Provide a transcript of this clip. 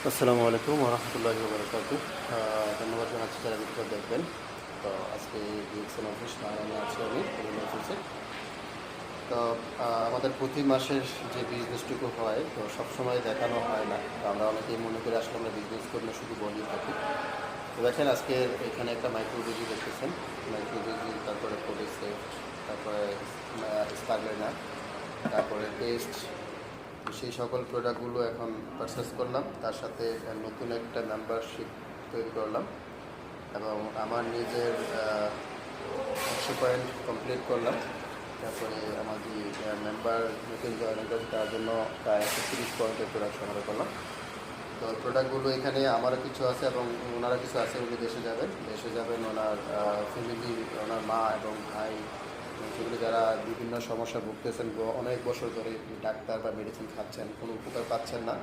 আসসালামু আলাইকুম রহমতুল্লাহি বারাকাতুহু। ধন্যবাদ জানাচ্ছি যারা ভিডিও দেখবেন। তো আজকে ডিএক্সএন অফিস আমি আছি আমি পুরনো অফিসে। তো আমাদের প্রতি মাসের যে বিজনেসটুকু হয় তো সবসময় দেখানো হয় না। তো আমরা অনেকেই মনে করে আসলে আমরা বিজনেস করলে শুধু বলি থাকি। তো দেখেন আজকে এখানে একটা মাইক্রো বিজি দেখতেছেন, মাইক্রো বিজি, তারপরে কোডেক্সেফ, তারপরে স্পারলেনা, তারপরে টেস্ট। তো সেই সকল প্রোডাক্টগুলো এখন পারচেস করলাম, তার সাথে নতুন একটা মেম্বারশিপ তৈরি করলাম এবং আমার নিজের 100 পয়েন্ট কমপ্লিট করলাম। তারপরে আমার যে মেম্বার নতুন জয়েন করেছে তার জন্য প্রায় 130 পয়েন্টের প্রোডাক্ট সংগ্রহ করলাম। তো প্রোডাক্টগুলো এখানে আমারও কিছু আছে এবং ওনারা কিছু আছে। উনি দেশে যাবেন ওনার ফ্যামিলি, ওনার মা এবং ভাই, সেগুলো যারা বিভিন্ন সমস্যা ভুগতেছেন, অনেক বছর ধরে ডাক্তার বা মেডিসিন খাচ্ছেন, কোনো উপকার পাচ্ছেন না,